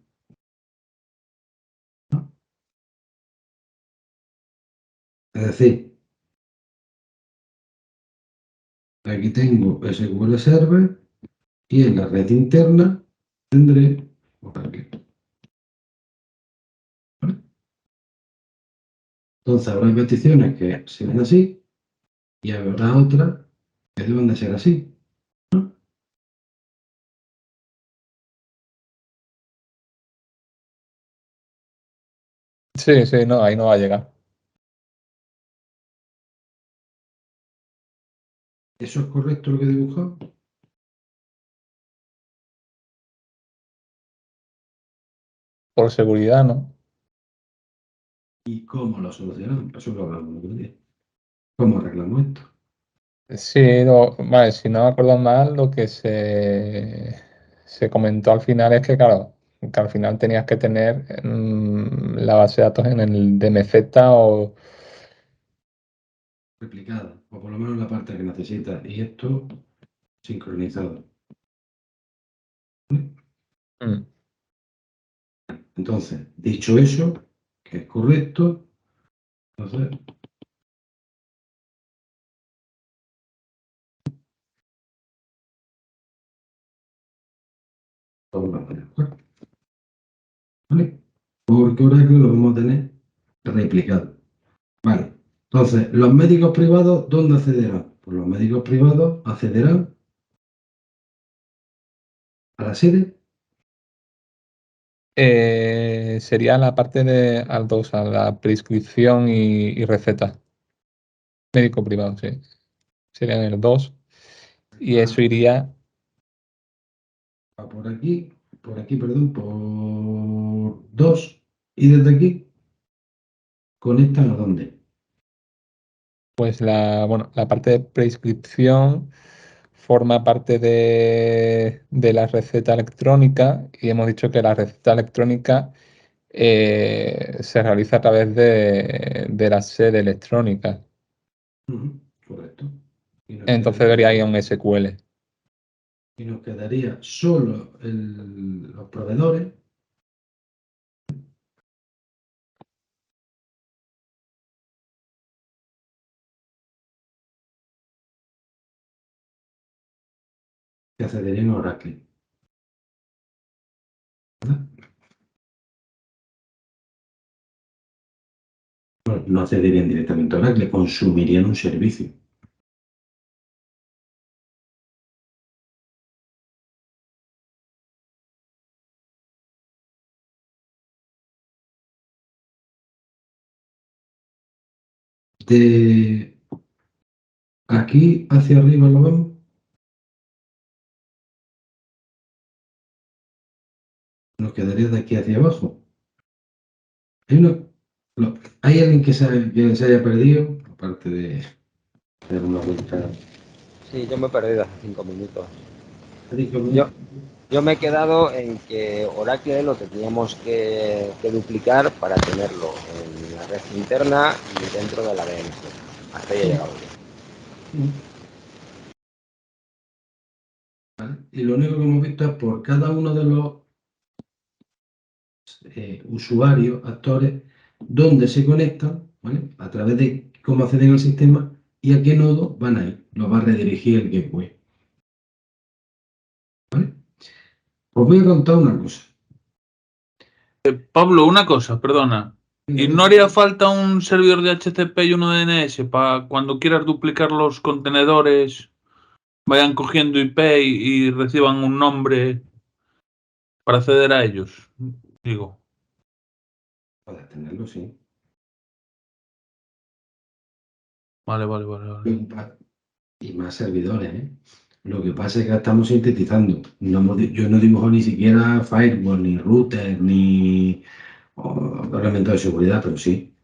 ¿no? Es decir, aquí tengo SQL Server y en la red interna tendré Oracle. ¿Vale? Entonces habrá peticiones que se ven así y habrá otras que deben de ser así. Sí, sí, no, ahí no va a llegar. ¿Eso es correcto lo que he dibujado? Por seguridad, ¿no? ¿Y cómo lo solucionamos? Eso lo hablamos el otro día. ¿Cómo arreglamos esto? Sí, vale, si no me acuerdo mal, lo que se comentó al final es que, claro, que al final tenías que tener la base de datos en el DMZ o... Replicada, o por lo menos la parte que necesita, y esto sincronizado. Mm. Entonces, dicho eso, que es correcto, entonces vamos a poner, ¿vale? Porque Oracle lo vamos a tener replicado. Vale. Entonces, los médicos privados, ¿dónde accederán? Pues los médicos privados accederán a la sede. Sería la parte de Al2, a la prescripción y receta. Médico privado, sí. Serían el 2. Y eso iría... Por aquí, perdón, por 2, y desde aquí conectan a dónde. Pues la parte de prescripción forma parte de la receta electrónica y hemos dicho que la receta electrónica se realiza a través de la sede electrónica. Correcto. Entonces debería ir a un SQL. Y nos quedaría solo los proveedores. Que accederían a Oracle. ¿Verdad? Bueno, no accederían directamente a Oracle, consumirían un servicio. De aquí hacia arriba lo vemos. Nos quedaría de aquí hacia abajo. ¿Hay alguien que se haya perdido? Aparte de dar una vuelta. Sí, yo me he perdido hace 5 minutos. Yo, Yo me he quedado en que Oracle lo teníamos que duplicar para tenerlo en la red interna y dentro de la DNS. Hasta ahí he llegado yo. ¿Vale? Y lo único que hemos visto es por cada uno de los usuarios, actores, dónde se conectan, ¿vale? A través de cómo acceden al sistema y a qué nodo van a ir. Los va a redirigir el gateway. ¿Vale? Os voy a contar una cosa. Pablo, una cosa, perdona. ¿Y no haría falta un servidor de HCP y uno de DNS para cuando quieras duplicar los contenedores, vayan cogiendo IP y reciban un nombre para acceder a ellos? Digo. Puedes tenerlo, sí. Vale. Y más servidores, ¿eh? Lo que pasa es que estamos sintetizando. Yo no dibujo ni siquiera firewall, ni router, ni elementos de seguridad, pero sí.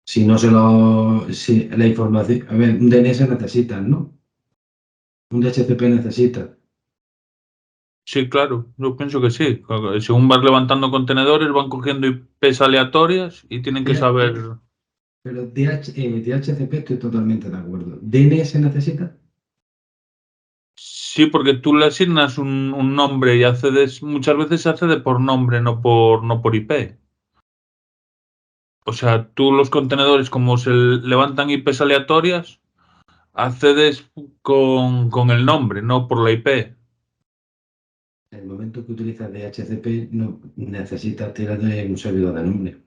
Si no si la información. A ver, un DNS necesitas, ¿no? Un DHCP necesita. Sí, claro, yo pienso que sí. Según vas levantando contenedores, van cogiendo IPs aleatorias y tienen que saber. Pero DHCP estoy totalmente de acuerdo. ¿DNS necesita? Sí, porque tú le asignas un nombre y accedes, muchas veces se accede por nombre, no por IP. O sea, tú los contenedores, como se levantan IPs aleatorias, accedes con el nombre, no por la IP. En el momento que utilizas DHCP, no necesitas tirar de un servidor de nombre.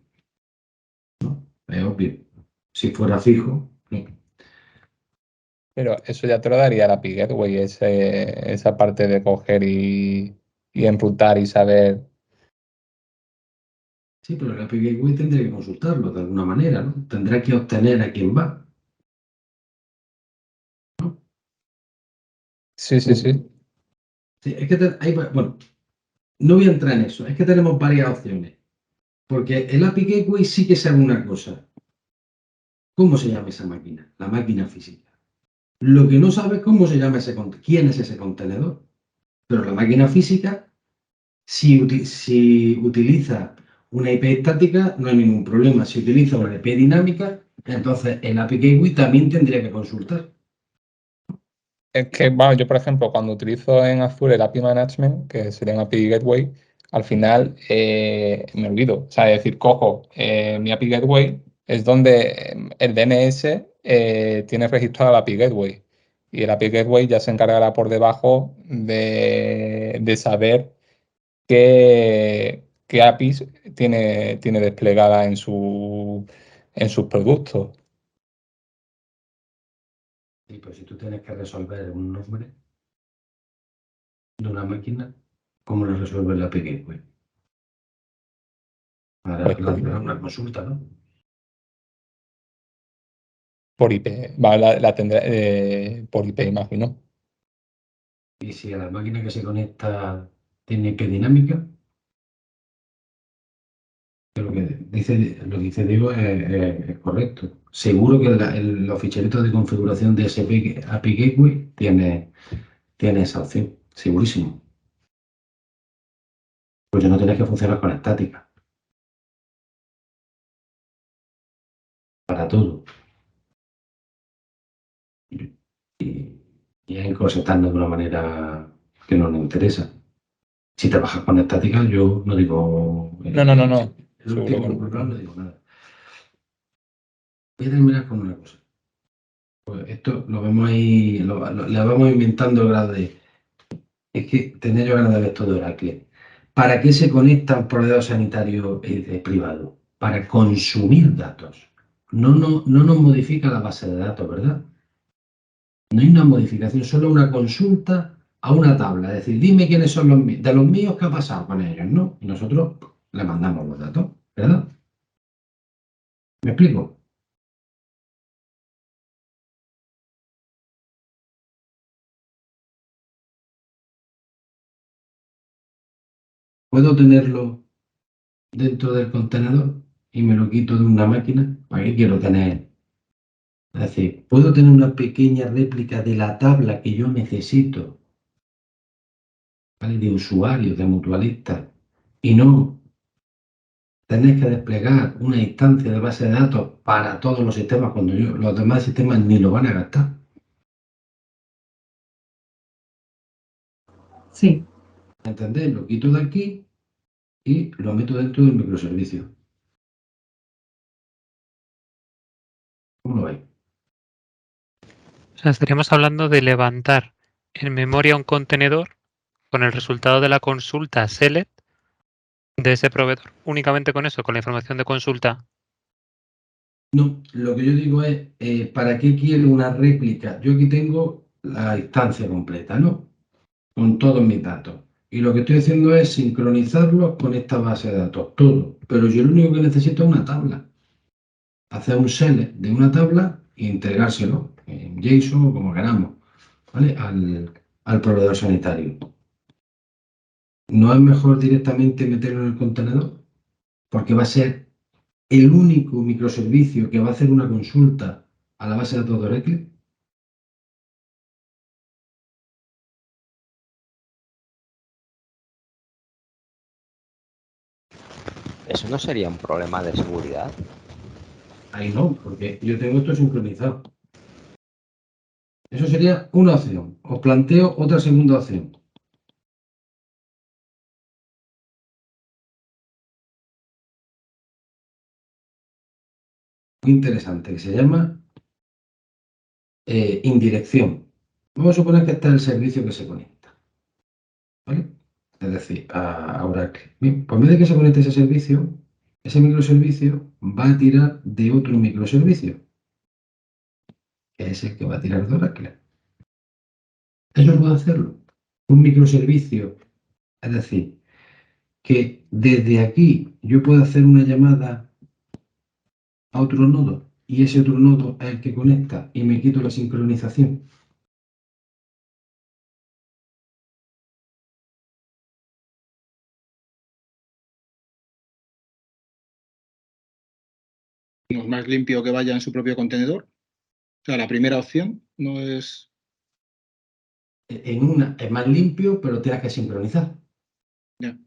¿No? Es obvio. Si fuera fijo, no. Pero eso ya te lo daría la API Gateway, esa parte de coger y enrutar y saber. Sí, pero el API Gateway tendría que consultarlo de alguna manera, ¿no? Tendrá que obtener a quién va. ¿No? Sí. Sí, es que bueno, no voy a entrar en eso, es que tenemos varias opciones. Porque el API Gateway sí que sabe una cosa. ¿Cómo se llama esa máquina? La máquina física. Lo que no sabe es cómo se llama quién es ese contenedor. Pero la máquina física, si utiliza una IP estática, no hay ningún problema. Si utiliza una IP dinámica, entonces el API Gateway también tendría que consultar. Es que, bueno, yo, por ejemplo, cuando utilizo en Azure el API Management, que sería un API Gateway, al final me olvido. O sea, es decir, cojo mi API Gateway, es donde el DNS tiene registrado el API Gateway. Y el API Gateway ya se encargará por debajo de saber qué APIs tiene desplegada en sus productos. Y pues si tú tienes que resolver un nombre de una máquina, ¿cómo lo resuelve el API Gateway? Para Pues, lanzar una consulta, ¿no? por IP, la tendré por IP, imagino. Y si a la máquina que se conecta tiene IP dinámica, que lo que dice Diego es correcto. seguro que los ficheritos de configuración de SP API Gateway tiene esa opción, segurísimo. Pues ya no tienes que funcionar con estática. Para todo. Y es enclosetarnos de una manera que no nos interesa. Si trabajas con estática, yo no digo... No. El último no digo nada. Voy a terminar con una cosa. Pues esto lo vemos ahí, le vamos inventando el grado de... Es que tenía yo ganas de ver esto de Oracle. ¿Para qué se conecta un proveedor sanitario privado? Para consumir datos. No nos modifica la base de datos, ¿verdad? No hay una modificación, solo una consulta a una tabla. Es decir, dime quiénes son los míos. De los míos, ¿qué ha pasado con ellos? ¿No? Y nosotros le mandamos los datos, ¿verdad? ¿Me explico? ¿Puedo tenerlo dentro del contenedor y me lo quito de una máquina? ¿Para qué quiero tener? Es decir, ¿puedo tener una pequeña réplica de la tabla que yo necesito, ¿vale? De usuarios, de mutualistas, y no tener que desplegar una instancia de base de datos para todos los sistemas cuando los demás sistemas ni lo van a gastar? Sí. ¿Entendéis? Lo quito de aquí y lo meto dentro del microservicio. ¿Cómo lo veis? O sea, estaríamos hablando de levantar en memoria un contenedor con el resultado de la consulta select de ese proveedor. Únicamente con eso, con la información de consulta. No, lo que yo digo es, ¿para qué quiero una réplica? Yo aquí tengo la instancia completa, ¿no? Con todos mis datos. Y lo que estoy haciendo es sincronizarlos con esta base de datos, todo. Pero yo lo único que necesito es una tabla. Hacer un select de una tabla e integrárselo en JSON o como queramos, ¿vale? Al proveedor sanitario. ¿No es mejor directamente meterlo en el contenedor? Porque va a ser el único microservicio que va a hacer una consulta a la base de datos de Oracle. ¿Eso no sería un problema de seguridad? Ahí no, porque yo tengo esto sincronizado. Eso sería una opción. Os planteo otra segunda opción. Muy interesante, que se llama indirección. Vamos a suponer que este es el servicio que se conecta, ¿vale? Es decir, a Oracle. Bien, pues en vez de que se conecte ese servicio, ese microservicio va a tirar de otro microservicio, que es el que va a tirar de Oracle. Eso puedo hacerlo. Un microservicio, es decir, que desde aquí yo puedo hacer una llamada a otro nodo y ese otro nodo es el que conecta y me quito la sincronización. ¿No es más limpio que vaya en su propio contenedor? O sea, la primera opción no es... En una es más limpio, pero tienes que sincronizar. Ya.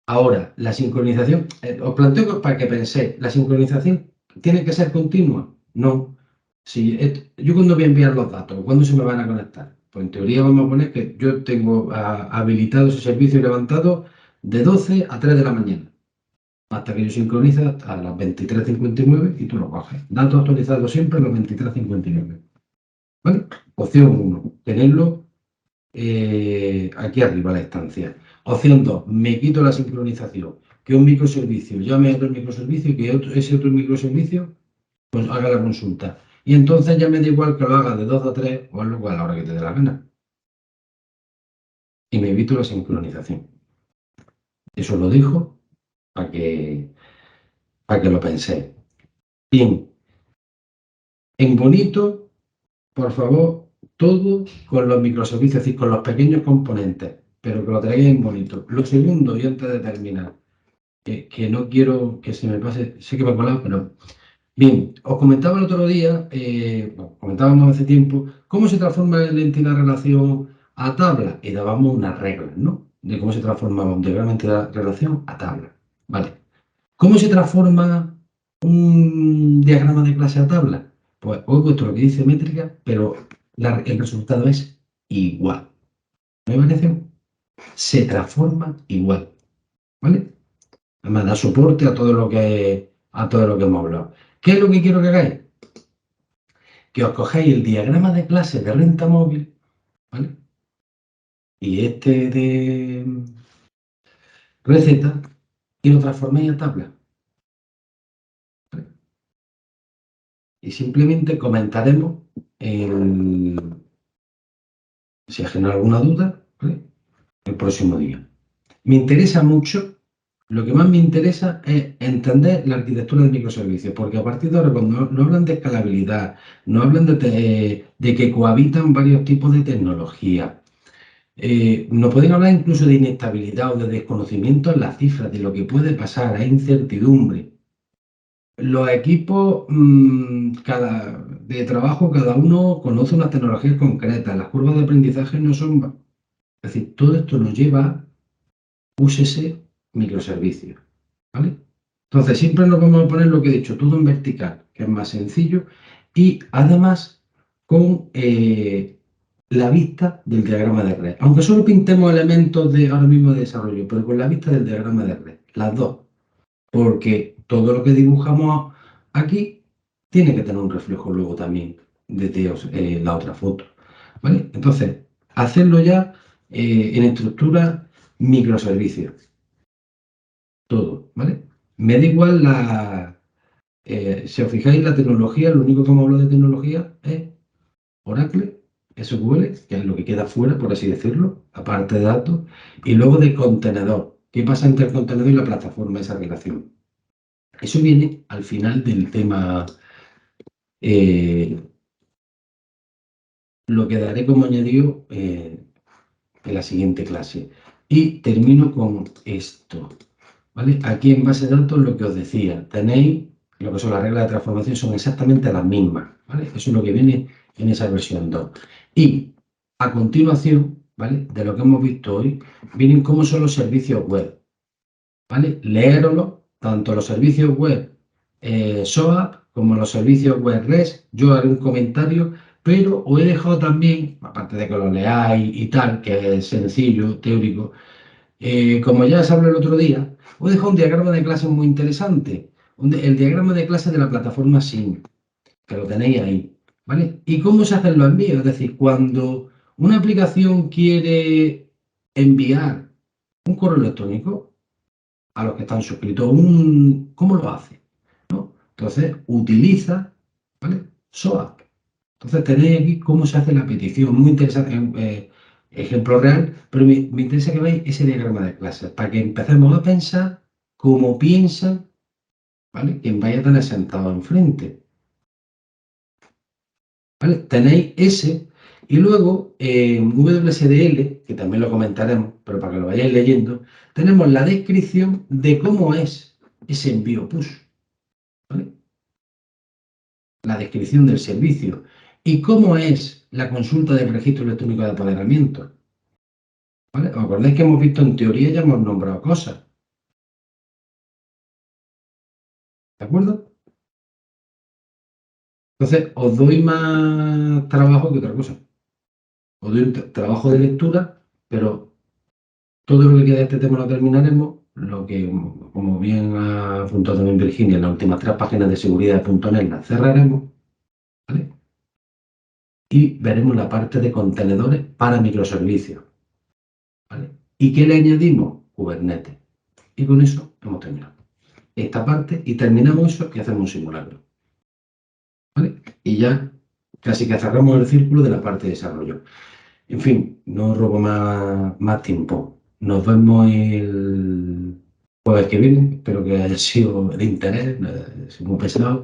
Ahora, la sincronización, os planteo para que penséis, ¿la sincronización tiene que ser continua? No. Si yo cuando voy a enviar los datos, ¿cuándo se me van a conectar? Pues en teoría vamos a poner que yo tengo habilitado ese servicio levantado de 12 a 3 de la mañana. Hasta que yo sincroniza a las 23:59 y tú lo coges. Datos actualizados siempre a las 23:59. ¿Vale? Opción 1, tenerlo aquí arriba la instancia. Opción 2, me quito la sincronización. Que un microservicio llame a otro microservicio y que ese otro microservicio pues haga la consulta. Y entonces ya me da igual que lo haga de 2 a 3 o a la hora que te dé la gana. Y me evito la sincronización. Eso lo dijo para que lo penséis. Bien. En bonito, por favor, todo con los microservicios, es decir, con los pequeños componentes, pero que lo traigáis en bonito. Lo segundo, y antes de terminar, que no quiero que se me pase, sé que me he colado, pero Bien, os comentaba el otro día, comentábamos hace tiempo, cómo se transforma el entidad relación a tabla y dábamos unas reglas, ¿no? De cómo se transforma un diagrama de entidad relación a tabla. Vale. ¿Cómo se transforma un diagrama de clase a tabla? Pues os he puesto lo que dice métrica, pero el resultado es igual. ¿No hay variación? Se transforma igual. ¿Vale? Además, da soporte a todo lo que hemos hablado. ¿Qué es lo que quiero que hagáis? Que os cogéis el diagrama de clase de renta móvil, ¿vale? Y este de receta, y lo transforméis a tabla. ¿Vale? Y simplemente comentaremos si os genera alguna duda, ¿vale? El próximo día. Me interesa mucho, lo que más me interesa es entender la arquitectura de microservicios, porque a partir de ahora, cuando no hablan de escalabilidad, no hablan de que cohabitan varios tipos de tecnología, nos pueden hablar incluso de inestabilidad o de desconocimiento en las cifras, de lo que puede pasar, hay incertidumbre. Los equipos de trabajo, cada uno conoce unas tecnologías concretas, las curvas de aprendizaje no son... Es decir, todo esto nos lleva a úsese microservicios, ¿vale? Entonces, siempre nos vamos a poner lo que he dicho, todo en vertical, que es más sencillo, y además con la vista del diagrama de red. Aunque solo pintemos elementos de ahora mismo de desarrollo, pero con la vista del diagrama de red, las dos. Porque todo lo que dibujamos aquí tiene que tener un reflejo luego también de la otra foto, ¿vale? Entonces, hacerlo ya en estructura microservicios. Todo, ¿vale? Me da igual si os fijáis, la tecnología, lo único que hemos hablado de tecnología es Oracle, SQL, que es lo que queda fuera, por así decirlo, aparte de datos, y luego de contenedor. ¿Qué pasa entre el contenedor y la plataforma, esa relación? Eso viene al final del tema, lo que daré como añadido en la siguiente clase. Y termino con esto, ¿vale? Aquí en base de datos, lo que os decía, tenéis lo que son las reglas de transformación, son exactamente las mismas, ¿vale? Eso es lo que viene en esa versión 2. Y a continuación, ¿vale? De lo que hemos visto hoy, vienen cómo son los servicios web, ¿vale? Leéroslo, tanto los servicios web SOAP como los servicios web REST. Yo haré un comentario, pero os he dejado también, aparte de que lo leáis y tal, que es sencillo, teórico, como ya os hablé el otro día, os he dejado un diagrama de clase muy interesante, el diagrama de clase de la plataforma SYNC, que lo tenéis ahí, ¿vale? ¿Y cómo se hacen los envíos? Es decir, cuando una aplicación quiere enviar un correo electrónico a los que están suscritos, ¿cómo lo hace? ¿No? Entonces, utiliza, ¿vale? SOAP. Entonces, tenéis aquí cómo se hace la petición, muy interesante, ejemplo real, pero me interesa que veáis ese diagrama de clases, para que empecemos a pensar como piensan, ¿vale? Quien vaya a tener sentado enfrente. ¿Vale? Tenéis ese, y luego en WSDL, que también lo comentaremos, pero para que lo vayáis leyendo, tenemos la descripción de cómo es ese envío push, ¿vale? La descripción del servicio y cómo es la consulta del registro electrónico de apoderamiento, ¿vale? ¿Os acordáis que hemos visto en teoría, ya hemos nombrado cosas? ¿De acuerdo? Entonces, os doy más trabajo que otra cosa. Os doy un trabajo de lectura, pero todo lo que queda de este tema lo terminaremos. Lo que, como bien ha apuntado también Virginia, en las últimas 3 páginas de seguridad de .NET las cerraremos, ¿vale? Y veremos la parte de contenedores para microservicios, ¿vale? ¿Y qué le añadimos? Kubernetes. Y con eso hemos terminado esta parte y terminamos eso y hacemos un simulacro, ¿vale? Y ya casi que cerramos el círculo de la parte de desarrollo. En fin, no robo más tiempo. Nos vemos el jueves que viene. Espero que haya sido de interés, soy muy pesado.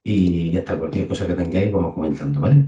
Y ya está, cualquier cosa que tengáis vamos comentando, ¿vale?